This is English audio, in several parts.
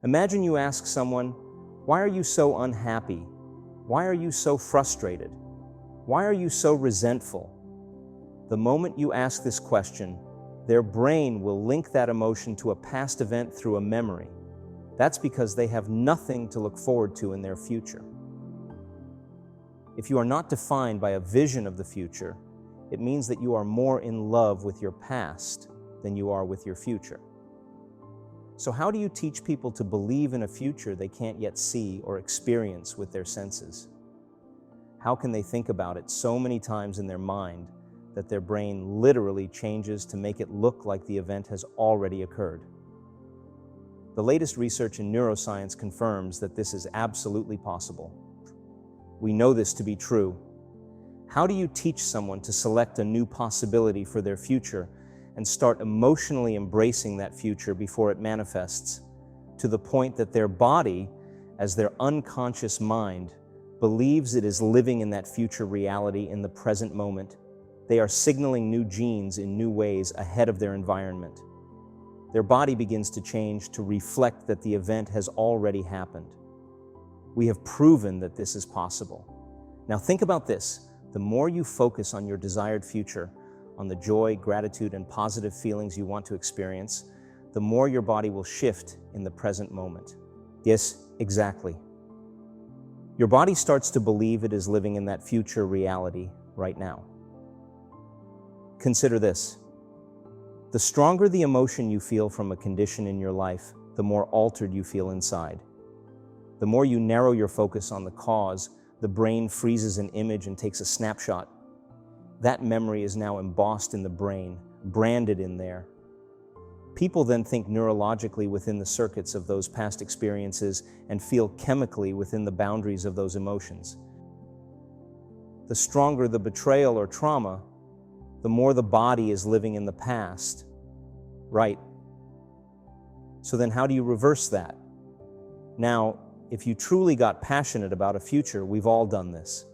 Imagine you ask someone, "Why are you so unhappy? Why are you so frustrated? Why are you so resentful?" The moment you ask this question, their brain will link that emotion to a past event through a memory. That's because they have nothing to look forward to in their future. If you are not defined by a vision of the future, it means that you are more in love with your past than you are with your future. So how do you teach people to believe in a future they can't yet see or experience with their senses? How can they think about it so many times in their mind that their brain literally changes to make it look like the event has already occurred? The latest research in neuroscience confirms that this is absolutely possible. We know this to be true. How do you teach someone to select a new possibility for their future and start emotionally embracing that future before it manifests, to the point that their body, as their unconscious mind, believes it is living in that future reality in the present moment? They are signaling new genes in new ways ahead of their environment. Their body begins to change to reflect that the event has already happened. We have proven that this is possible. Now think about this. The more you focus on your desired future, on the joy, gratitude, and positive feelings you want to experience, the more your body will shift in the present moment. Yes, exactly. Your body starts to believe it is living in that future reality right now. Consider this. The stronger the emotion you feel from a condition in your life, the more altered you feel inside. The more you narrow your focus on the cause, the brain freezes an image and takes a snapshot. That memory is now embossed in the brain, branded in there. People then think neurologically within the circuits of those past experiences and feel chemically within the boundaries of those emotions. The stronger the betrayal or trauma, the more the body is living in the past. Right. So then how do you reverse that? Now, if you truly got passionate about a future, we've all done this.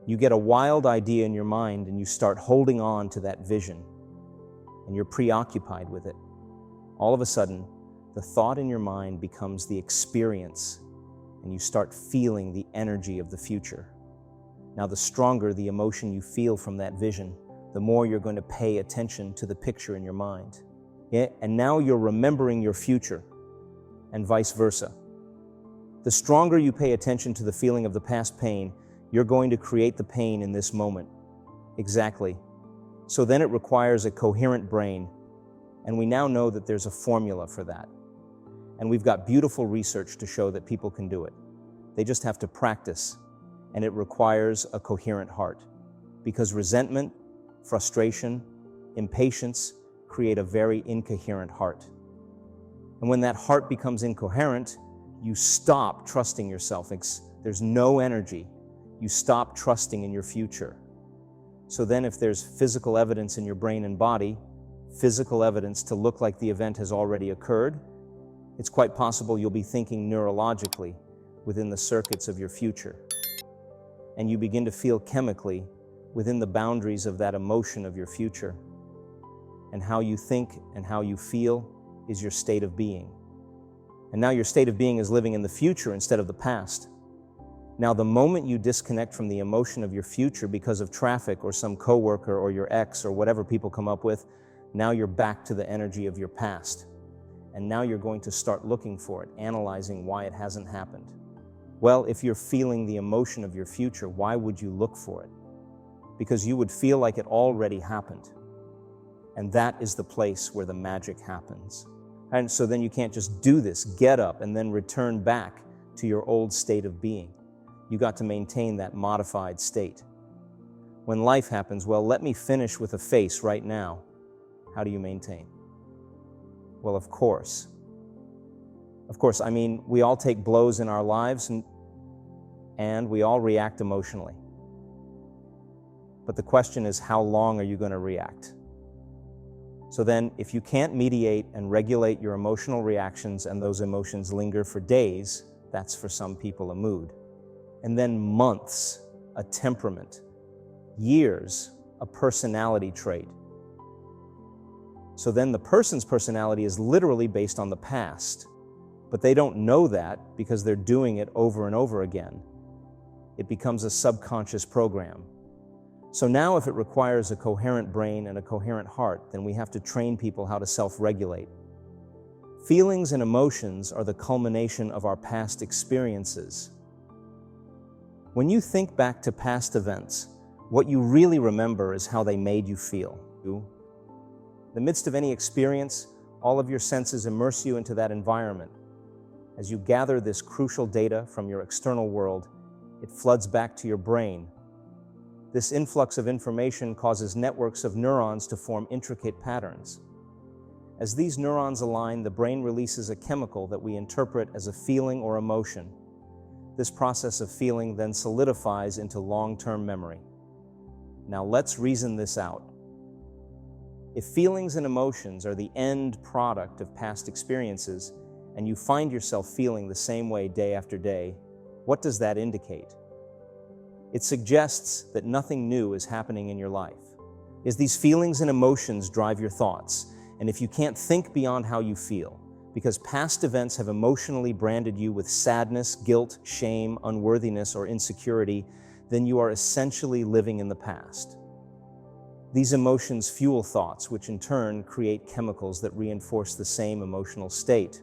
You get a wild idea in your mind and you start holding on to that vision, and you're preoccupied with it. All of a sudden, the thought in your mind becomes the experience, and you start feeling the energy of the future. Now, the stronger the emotion you feel from that vision, the more you're going to pay attention to the picture in your mind. Yeah? And now you're remembering your future, and vice versa. The stronger you pay attention to the feeling of the past pain, you're going to create the pain in this moment. Exactly. So then it requires a coherent brain, and we now know that there's a formula for that. And we've got beautiful research to show that people can do it. They just have to practice, and it requires a coherent heart. Because resentment, frustration, impatience create a very incoherent heart. And when that heart becomes incoherent, you stop trusting yourself. There's no energy. You stop trusting in your future. So then if there's physical evidence in your brain and body, physical evidence to look like the event has already occurred, it's quite possible you'll be thinking neurologically within the circuits of your future. And you begin to feel chemically within the boundaries of that emotion of your future. And how you think and how you feel is your state of being. And now your state of being is living in the future instead of the past. Now, the moment you disconnect from the emotion of your future because of traffic or some coworker or your ex or whatever people come up with, now you're back to the energy of your past. And now you're going to start looking for it, analyzing why it hasn't happened. Well, if you're feeling the emotion of your future, why would you look for it? Because you would feel like it already happened. And that is the place where the magic happens. And so then you can't just do this, get up, and then return back to your old state of being. You got to maintain that modified state. When life happens, well, let me finish with a face right now. How do you maintain? Well, of course. I mean, we all take blows in our lives and we all react emotionally. But the question is, how long are you going to react? So then, if you can't mediate and regulate your emotional reactions and those emotions linger for days, that's for some people a mood. And then months, a temperament. Years, a personality trait. So then the person's personality is literally based on the past. But they don't know that because they're doing it over and over again. It becomes a subconscious program. So now if it requires a coherent brain and a coherent heart, then we have to train people how to self-regulate. Feelings and emotions are the culmination of our past experiences. When you think back to past events, what you really remember is how they made you feel. In the midst of any experience, all of your senses immerse you into that environment. As you gather this crucial data from your external world, it floods back to your brain. This influx of information causes networks of neurons to form intricate patterns. As these neurons align, the brain releases a chemical that we interpret as a feeling or emotion. This process of feeling then solidifies into long-term memory. Now let's reason this out. If feelings and emotions are the end product of past experiences, and you find yourself feeling the same way day after day, what does that indicate? It suggests that nothing new is happening in your life. As these feelings and emotions drive your thoughts, and if you can't think beyond how you feel, because past events have emotionally branded you with sadness, guilt, shame, unworthiness, or insecurity, then you are essentially living in the past. These emotions fuel thoughts, which in turn create chemicals that reinforce the same emotional state.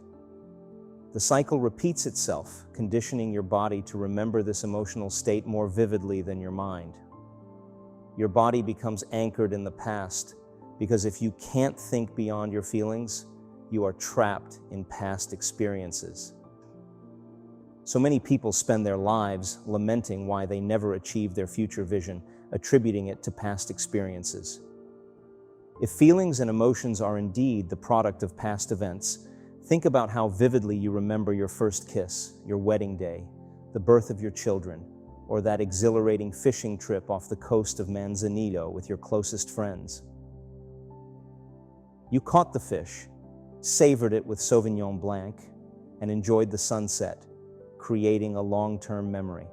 The cycle repeats itself, conditioning your body to remember this emotional state more vividly than your mind. Your body becomes anchored in the past, because if you can't think beyond your feelings, you are trapped in past experiences. So many people spend their lives lamenting why they never achieved their future vision, attributing it to past experiences. If feelings and emotions are indeed the product of past events, think about how vividly you remember your first kiss, your wedding day, the birth of your children, or that exhilarating fishing trip off the coast of Manzanillo with your closest friends. You caught the fish, savored it with Sauvignon Blanc, and enjoyed the sunset, creating a long-term memory.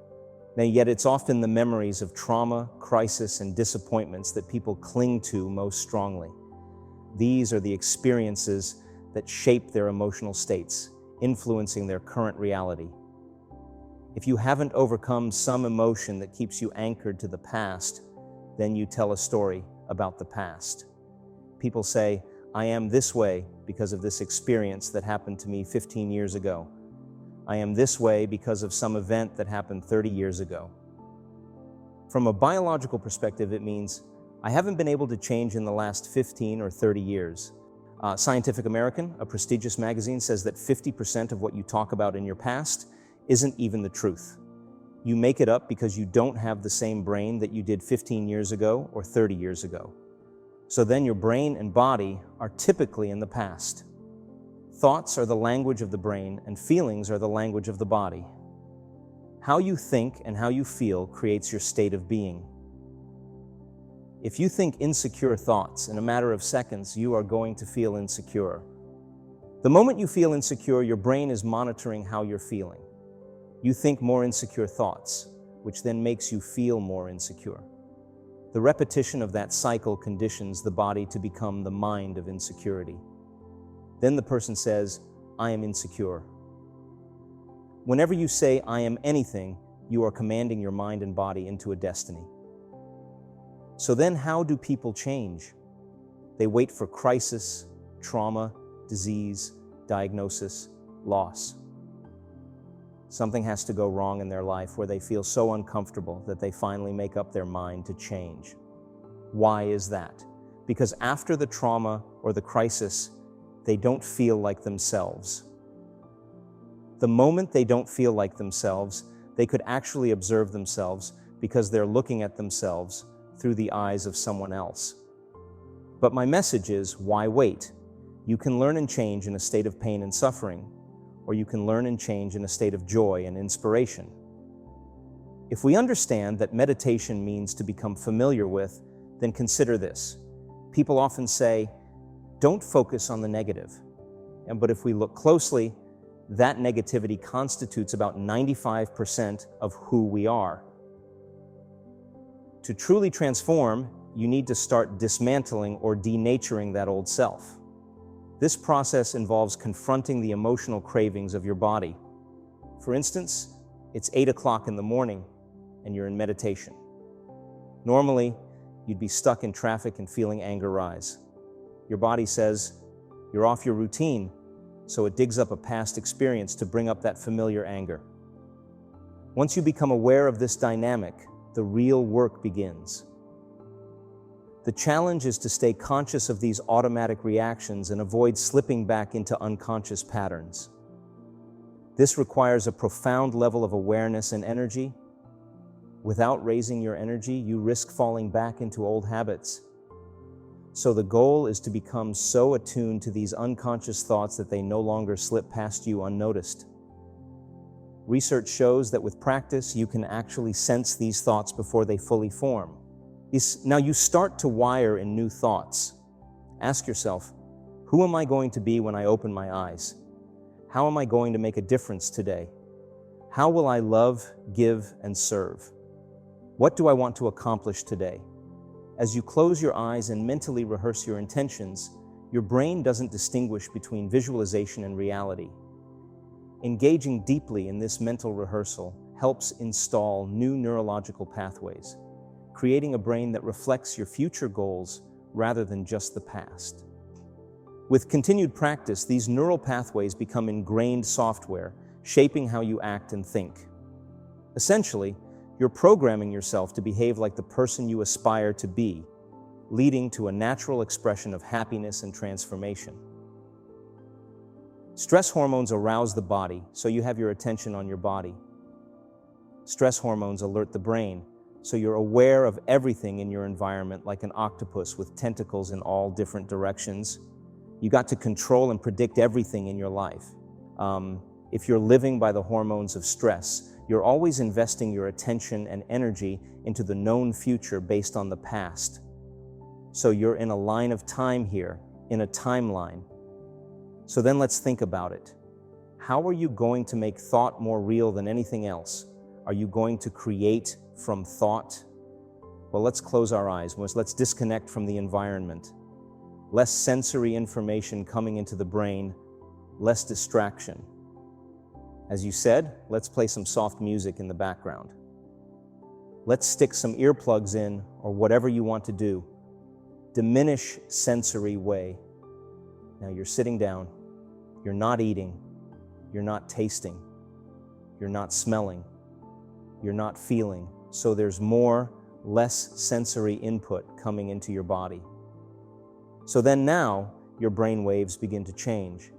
Now, yet it's often the memories of trauma, crisis, and disappointments that people cling to most strongly. These are the experiences that shape their emotional states, influencing their current reality. If you haven't overcome some emotion that keeps you anchored to the past, then you tell a story about the past. People say, I am this way because of this experience that happened to me 15 years ago. I am this way because of some event that happened 30 years ago. From a biological perspective, it means I haven't been able to change in the last 15 or 30 years. Scientific American, a prestigious magazine, says that 50% of what you talk about in your past isn't even the truth. You make it up because you don't have the same brain that you did 15 years ago or 30 years ago. So then your brain and body are typically in the past. Thoughts are the language of the brain, and feelings are the language of the body. How you think and how you feel creates your state of being. If you think insecure thoughts, in a matter of seconds, you are going to feel insecure. The moment you feel insecure, your brain is monitoring how you're feeling. You think more insecure thoughts, which then makes you feel more insecure. The repetition of that cycle conditions the body to become the mind of insecurity. Then the person says, I am insecure. Whenever you say, I am anything, you are commanding your mind and body into a destiny. So then how do people change? They wait for crisis, trauma, disease, diagnosis, loss. Something has to go wrong in their life where they feel so uncomfortable that they finally make up their mind to change. Why is that? Because after the trauma or the crisis, they don't feel like themselves. The moment they don't feel like themselves, they could actually observe themselves because they're looking at themselves through the eyes of someone else. But my message is, why wait? You can learn and change in a state of pain and suffering, or you can learn and change in a state of joy and inspiration. If we understand that meditation means to become familiar with, then consider this. People often say, don't focus on the negative. But if we look closely, that negativity constitutes about 95% of who we are. To truly transform, you need to start dismantling or denaturing that old self. This process involves confronting the emotional cravings of your body. For instance, it's 8 o'clock in the morning and you're in meditation. Normally, you'd be stuck in traffic and feeling anger rise. Your body says, you're off your routine, so it digs up a past experience to bring up that familiar anger. Once you become aware of this dynamic, the real work begins. The challenge is to stay conscious of these automatic reactions and avoid slipping back into unconscious patterns. This requires a profound level of awareness and energy. Without raising your energy, you risk falling back into old habits. So the goal is to become so attuned to these unconscious thoughts that they no longer slip past you unnoticed. Research shows that with practice, you can actually sense these thoughts before they fully form. Now you start to wire in new thoughts. Ask yourself, who am I going to be when I open my eyes? How am I going to make a difference today? How will I love, give, and serve? What do I want to accomplish today? As you close your eyes and mentally rehearse your intentions, your brain doesn't distinguish between visualization and reality. Engaging deeply in this mental rehearsal helps install new neurological pathways, creating a brain that reflects your future goals rather than just the past. With continued practice, these neural pathways become ingrained software, shaping how you act and think. Essentially, you're programming yourself to behave like the person you aspire to be, leading to a natural expression of happiness and transformation. Stress hormones arouse the body, so you have your attention on your body. Stress hormones alert the brain, so you're aware of everything in your environment like an octopus with tentacles in all different directions. You got to control and predict everything in your life. If you're living by the hormones of stress, you're always investing your attention and energy into the known future based on the past. So you're in a line of time here, in a timeline. So then let's think about it. How are you going to make thought more real than anything else? Are you going to create from thought? Well, let's close our eyes. Let's disconnect from the environment. Less sensory information coming into the brain, less distraction. As you said, let's play some soft music in the background. Let's stick some earplugs in or whatever you want to do. Diminish sensory way. Now you're sitting down, you're not eating, you're not tasting, you're not smelling, you're not feeling. So there's less sensory input coming into your body. So then now your brain waves begin to change.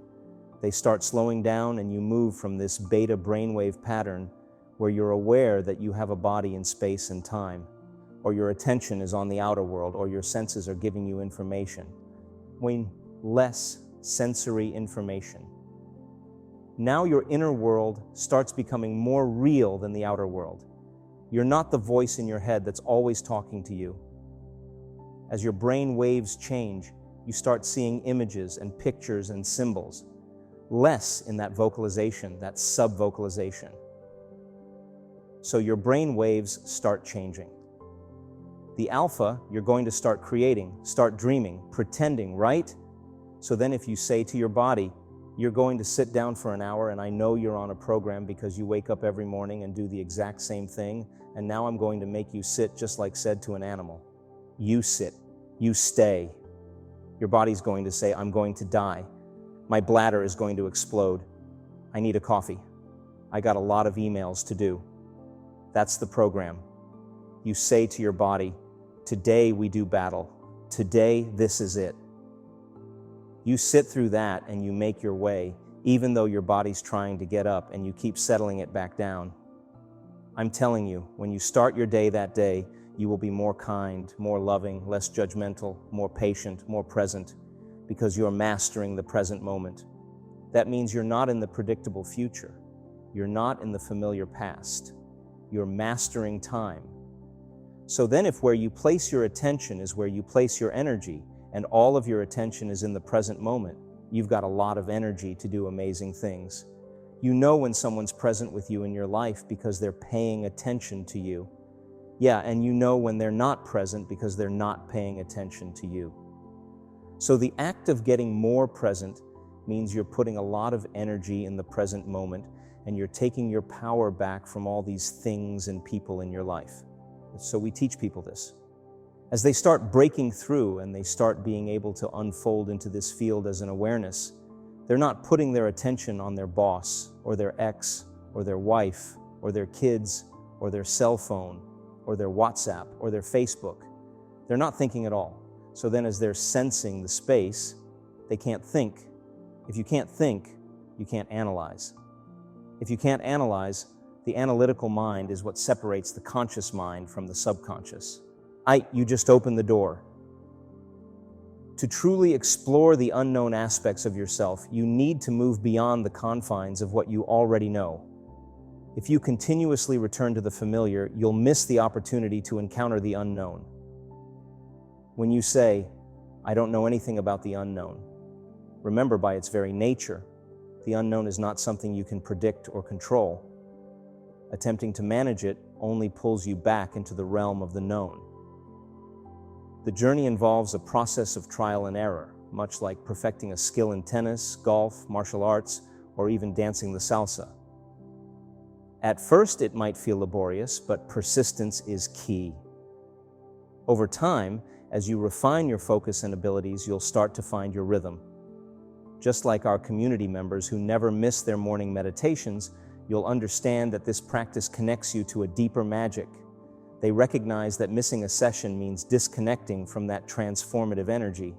They start slowing down and you move from this beta brainwave pattern where you're aware that you have a body in space and time, or your attention is on the outer world, or your senses are giving you information. Less sensory information. Now your inner world starts becoming more real than the outer world. You're not the voice in your head that's always talking to you. As your brain waves change, you start seeing images and pictures and symbols. Less in that vocalization, that sub-vocalization. So your brain waves start changing. The alpha, you're going to start creating, start dreaming, pretending, right? So then if you say to your body, you're going to sit down for an hour and I know you're on a program because you wake up every morning and do the exact same thing, and now I'm going to make you sit just like said to an animal. You sit, you stay. Your body's going to say, I'm going to die. My bladder is going to explode. I need a coffee. I got a lot of emails to do. That's the program. You say to your body, today we do battle. Today, this is it. You sit through that and you make your way, even though your body's trying to get up and you keep settling it back down. I'm telling you, when you start your day that day, you will be more kind, more loving, less judgmental, more patient, more present, because you're mastering the present moment. That means you're not in the predictable future. You're not in the familiar past. You're mastering time. So then if where you place your attention is where you place your energy, and all of your attention is in the present moment, you've got a lot of energy to do amazing things. You know when someone's present with you in your life because they're paying attention to you. Yeah, and you know when they're not present because they're not paying attention to you. So the act of getting more present means you're putting a lot of energy in the present moment, and you're taking your power back from all these things and people in your life. So we teach people this. As they start breaking through and they start being able to unfold into this field as an awareness, they're not putting their attention on their boss or their ex or their wife or their kids or their cell phone or their WhatsApp or their Facebook. They're not thinking at all. So then as they're sensing the space, they can't think. If you can't think, you can't analyze. If you can't analyze, the analytical mind is what separates the conscious mind from the subconscious. You just opened the door. To truly explore the unknown aspects of yourself, you need to move beyond the confines of what you already know. If you continuously return to the familiar, you'll miss the opportunity to encounter the unknown. When you say, "I don't know anything about the unknown," remember, by its very nature, the unknown is not something you can predict or control. Attempting to manage it only pulls you back into the realm of the known. The journey involves a process of trial and error, much like perfecting a skill in tennis, golf, martial arts, or even dancing the salsa. At first, it might feel laborious, but persistence is key. Over time, as you refine your focus and abilities, you'll start to find your rhythm. Just like our community members who never miss their morning meditations, you'll understand that this practice connects you to a deeper magic. They recognize that missing a session means disconnecting from that transformative energy.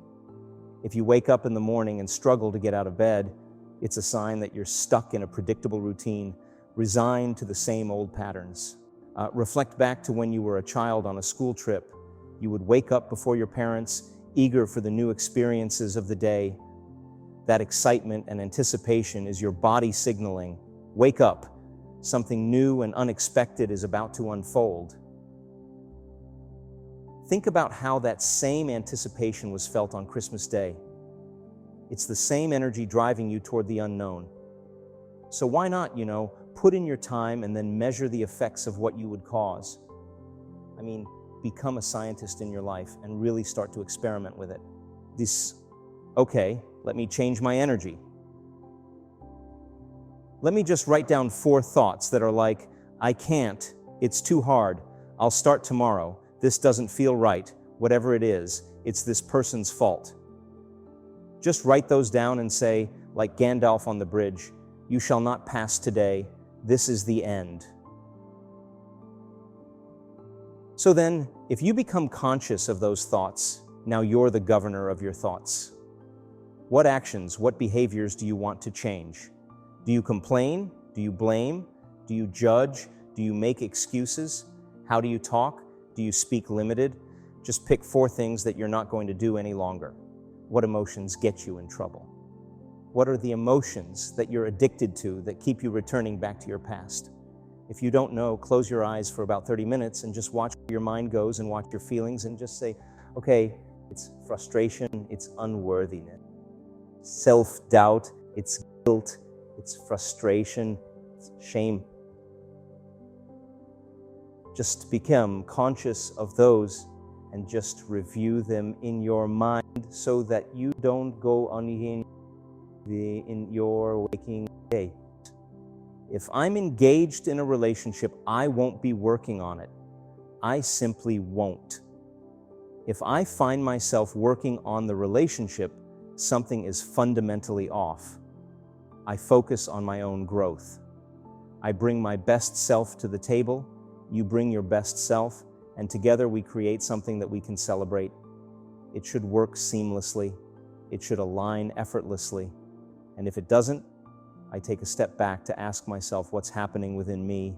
If you wake up in the morning and struggle to get out of bed, it's a sign that you're stuck in a predictable routine, resigned to the same old patterns. Reflect back to when you were a child on a school trip. You would wake up before your parents, eager for the new experiences of the day. That excitement and anticipation is your body signaling, "Wake up, something new and unexpected is about to unfold." Think about how that same anticipation was felt on Christmas Day. It's the same energy driving you toward the unknown. So why not, put in your time and then measure the effects of what you would cause? Become a scientist in your life and really start to experiment with it. Let me change my energy. Let me just write down 4 thoughts that are like, "I can't, it's too hard, I'll start tomorrow, this doesn't feel right, whatever it is, it's this person's fault." Just write those down and say, like Gandalf on the bridge, "You shall not pass today, this is the end." So then, if you become conscious of those thoughts, now you're the governor of your thoughts. What actions, what behaviors do you want to change? Do you complain? Do you blame? Do you judge? Do you make excuses? How do you talk? Do you speak limited? Just pick 4 things that you're not going to do any longer. What emotions get you in trouble? What are the emotions that you're addicted to that keep you returning back to your past? If you don't know, close your eyes for about 30 minutes and just watch where your mind goes and watch your feelings and just say, okay, it's frustration, it's unworthiness, self-doubt, it's guilt, it's frustration, it's shame. Just become conscious of those and just review them in your mind so that you don't go unhinged in your waking day. If I'm engaged in a relationship, I won't be working on it. I simply won't. If I find myself working on the relationship, something is fundamentally off. I focus on my own growth. I bring my best self to the table, you bring your best self, and together we create something that we can celebrate. It should work seamlessly. It should align effortlessly. And if it doesn't, I take a step back to ask myself what's happening within me,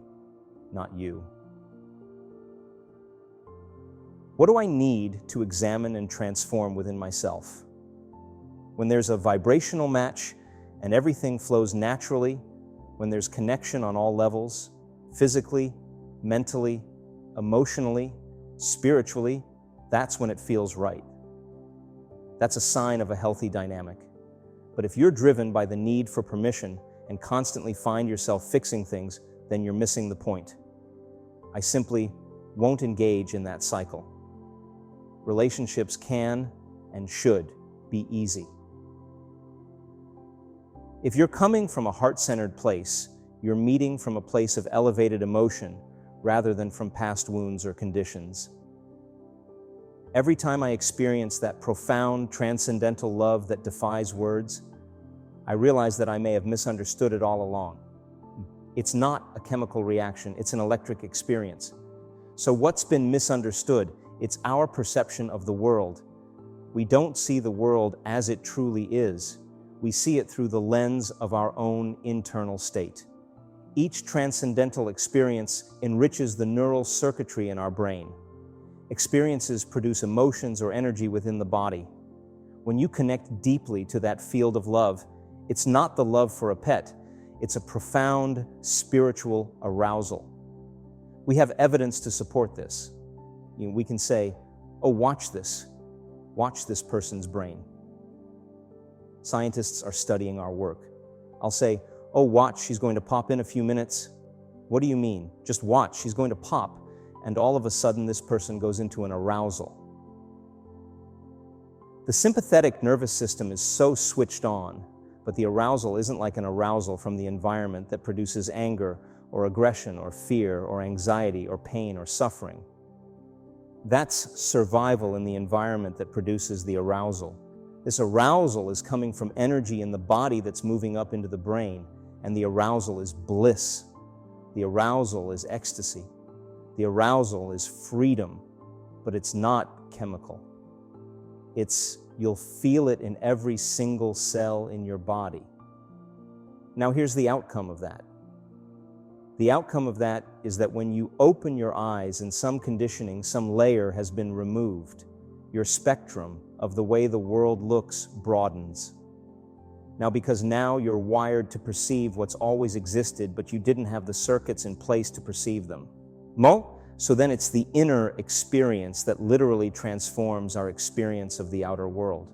not you. What do I need to examine and transform within myself? When there's a vibrational match and everything flows naturally, when there's connection on all levels, physically, mentally, emotionally, spiritually, that's when it feels right. That's a sign of a healthy dynamic. But if you're driven by the need for permission and constantly find yourself fixing things, then you're missing the point. I simply won't engage in that cycle. Relationships can and should be easy. If you're coming from a heart-centered place, you're meeting from a place of elevated emotion rather than from past wounds or conditions. Every time I experience that profound, transcendental love that defies words, I realize that I may have misunderstood it all along. It's not a chemical reaction, it's an electric experience. So what's been misunderstood? It's our perception of the world. We don't see the world as it truly is. We see it through the lens of our own internal state. Each transcendental experience enriches the neural circuitry in our brain. Experiences produce emotions or energy within the body. When you connect deeply to that field of love, it's not the love for a pet, it's a profound spiritual arousal. We have evidence to support this. We can say, oh, watch this person's brain. Scientists are studying our work. I'll say, oh, watch, she's going to pop in a few minutes. What do you mean? Just watch, she's going to pop. And all of a sudden, this person goes into an arousal. The sympathetic nervous system is so switched on, but the arousal isn't like an arousal from the environment that produces anger or aggression or fear or anxiety or pain or suffering. That's survival in the environment that produces the arousal. This arousal is coming from energy in the body that's moving up into the brain, and the arousal is bliss. The arousal is ecstasy. The arousal is freedom, but it's not chemical. You'll feel it in every single cell in your body. Now here's the outcome of that. The outcome of that is that when you open your eyes and some conditioning, some layer has been removed, your spectrum of the way the world looks broadens. Now, because now you're wired to perceive what's always existed, but you didn't have the circuits in place to perceive them. So then it's the inner experience that literally transforms our experience of the outer world.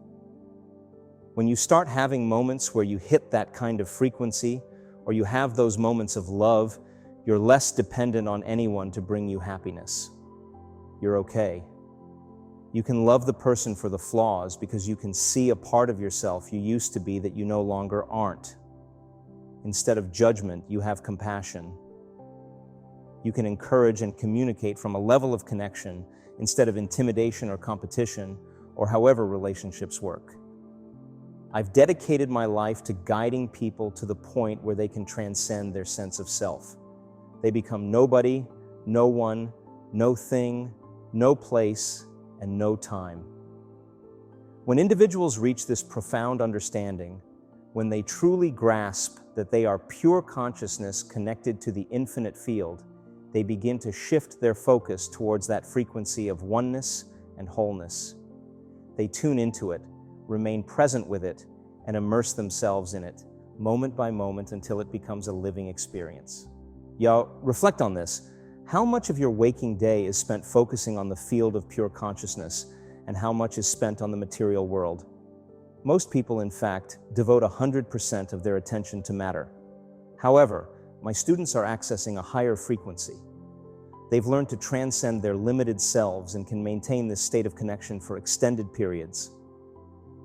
When you start having moments where you hit that kind of frequency, or you have those moments of love, you're less dependent on anyone to bring you happiness. You're okay. You can love the person for the flaws because you can see a part of yourself you used to be that you no longer aren't. Instead of judgment, you have compassion. You can encourage and communicate from a level of connection instead of intimidation or competition, or however relationships work. I've dedicated my life to guiding people to the point where they can transcend their sense of self. They become nobody, no one, no thing, no place, and no time. When individuals reach this profound understanding, when they truly grasp that they are pure consciousness connected to the infinite field, they begin to shift their focus towards that frequency of oneness and wholeness. They tune into it, remain present with it, and immerse themselves in it, moment by moment, until it becomes a living experience. Reflect on this. How much of your waking day is spent focusing on the field of pure consciousness, and how much is spent on the material world? Most people, in fact, devote 100% of their attention to matter. However, my students are accessing a higher frequency. They've learned to transcend their limited selves and can maintain this state of connection for extended periods.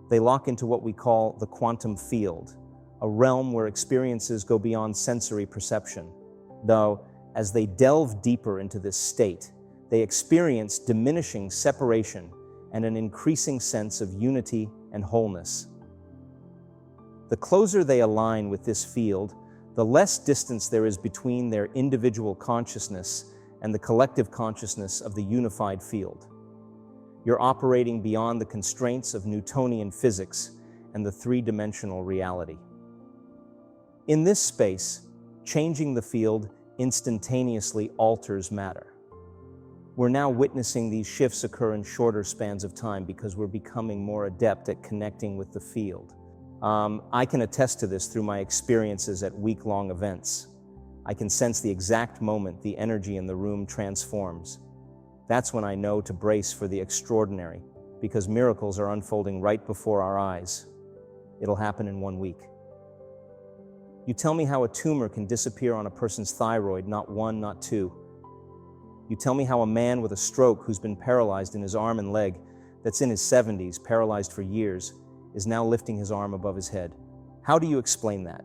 They lock into what we call the quantum field, a realm where experiences go beyond sensory perception. Though, as they delve deeper into this state, they experience diminishing separation and an increasing sense of unity and wholeness. The closer they align with this field, the less distance there is between their individual consciousness and the collective consciousness of the unified field. You're operating beyond the constraints of Newtonian physics and the three-dimensional reality. In this space, changing the field instantaneously alters matter. We're now witnessing these shifts occur in shorter spans of time because we're becoming more adept at connecting with the field. I can attest to this through my experiences at week-long events. I can sense the exact moment the energy in the room transforms. That's when I know to brace for the extraordinary, because miracles are unfolding right before our eyes. It'll happen in 1 week. You tell me how a tumor can disappear on a person's thyroid, not one, not two. You tell me how a man with a stroke who's been paralyzed in his arm and leg, that's in his 70s, paralyzed for years, is now lifting his arm above his head. How do you explain that?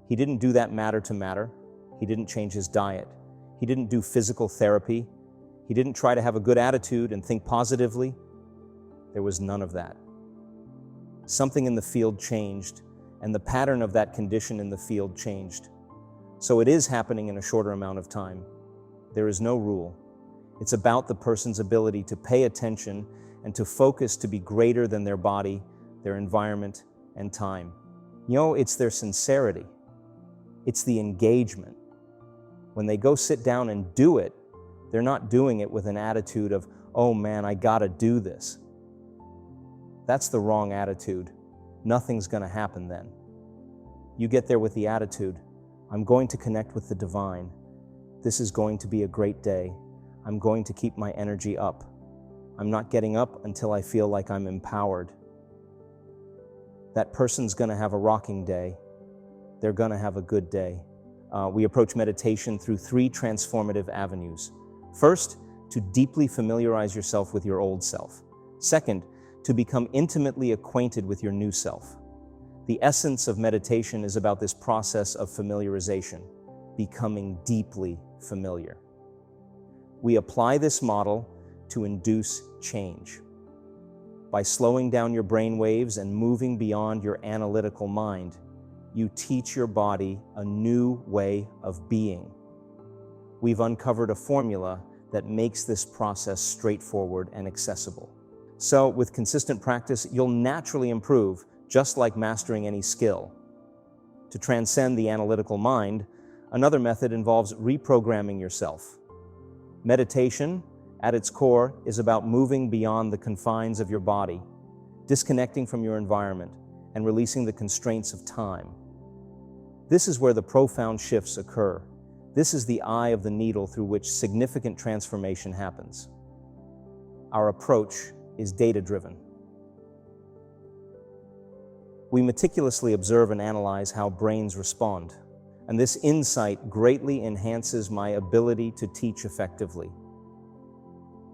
He didn't do that matter to matter. He didn't change his diet. He didn't do physical therapy. He didn't try to have a good attitude and think positively. There was none of that. Something in the field changed, and the pattern of that condition in the field changed. So it is happening in a shorter amount of time. There is no rule. It's about the person's ability to pay attention and to focus to be greater than their body, their environment, and time. It's their sincerity. It's the engagement. When they go sit down and do it, they're not doing it with an attitude of, oh man, I gotta do this. That's the wrong attitude. Nothing's gonna happen then. You get there with the attitude, I'm going to connect with the divine. This is going to be a great day. I'm going to keep my energy up. I'm not getting up until I feel like I'm empowered. That person's gonna have a rocking day. They're gonna have a good day. We approach meditation through 3 transformative avenues. First, to deeply familiarize yourself with your old self. Second, to become intimately acquainted with your new self. The essence of meditation is about this process of familiarization, becoming deeply familiar. We apply this model to induce change. By slowing down your brain waves and moving beyond your analytical mind, you teach your body a new way of being. We've uncovered a formula that makes this process straightforward and accessible. So, with consistent practice, you'll naturally improve, just like mastering any skill. To transcend the analytical mind, another method involves reprogramming yourself. Meditation, at its core, is about moving beyond the confines of your body, disconnecting from your environment, and releasing the constraints of time. This is where the profound shifts occur. This is the eye of the needle through which significant transformation happens. Our approach is data-driven. We meticulously observe and analyze how brains respond, and this insight greatly enhances my ability to teach effectively.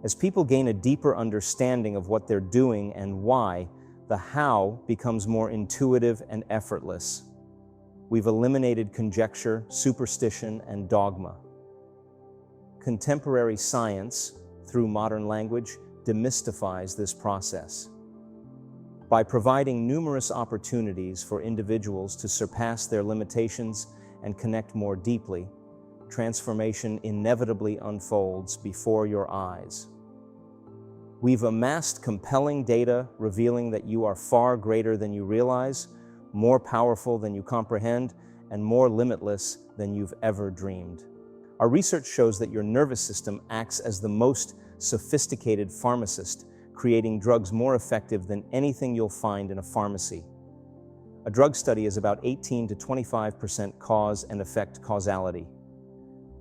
As people gain a deeper understanding of what they're doing and why, the how becomes more intuitive and effortless. We've eliminated conjecture, superstition, and dogma. Contemporary science, through modern language, demystifies this process. By providing numerous opportunities for individuals to surpass their limitations and connect more deeply, transformation inevitably unfolds before your eyes. We've amassed compelling data revealing that you are far greater than you realize, more powerful than you comprehend, and more limitless than you've ever dreamed. Our research shows that your nervous system acts as the most sophisticated pharmacist, creating drugs more effective than anything you'll find in a pharmacy. A drug study is about 18 to 25% cause and effect causality.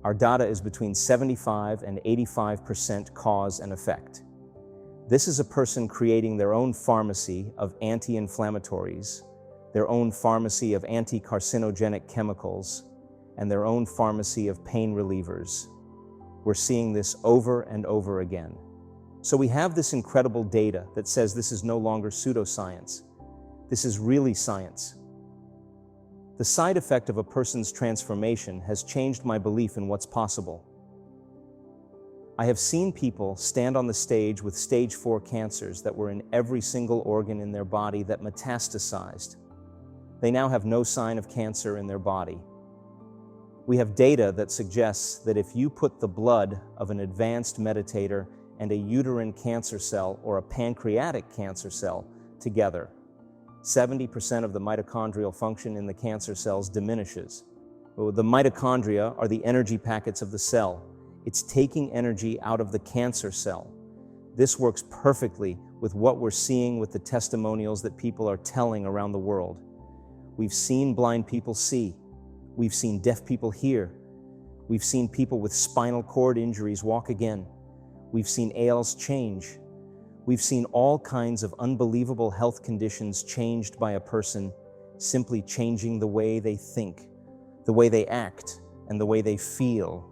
Our data is between 75 and 85% cause and effect. This is a person creating their own pharmacy of anti-inflammatories, their own pharmacy of anti-carcinogenic chemicals, and their own pharmacy of pain relievers. We're seeing this over and over again. So we have this incredible data that says this is no longer pseudoscience. This is really science. The side effect of a person's transformation has changed my belief in what's possible. I have seen people stand on the stage with stage 4 cancers that were in every single organ in their body that metastasized. They now have no sign of cancer in their body. We have data that suggests that if you put the blood of an advanced meditator and a uterine cancer cell or a pancreatic cancer cell together, 70% of the mitochondrial function in the cancer cells diminishes. The mitochondria are the energy packets of the cell. It's taking energy out of the cancer cell. This works perfectly with what we're seeing with the testimonials that people are telling around the world. We've seen blind people see. We've seen deaf people hear. We've seen people with spinal cord injuries walk again. We've seen ALS change. We've seen all kinds of unbelievable health conditions changed by a person simply changing the way they think, the way they act, and the way they feel.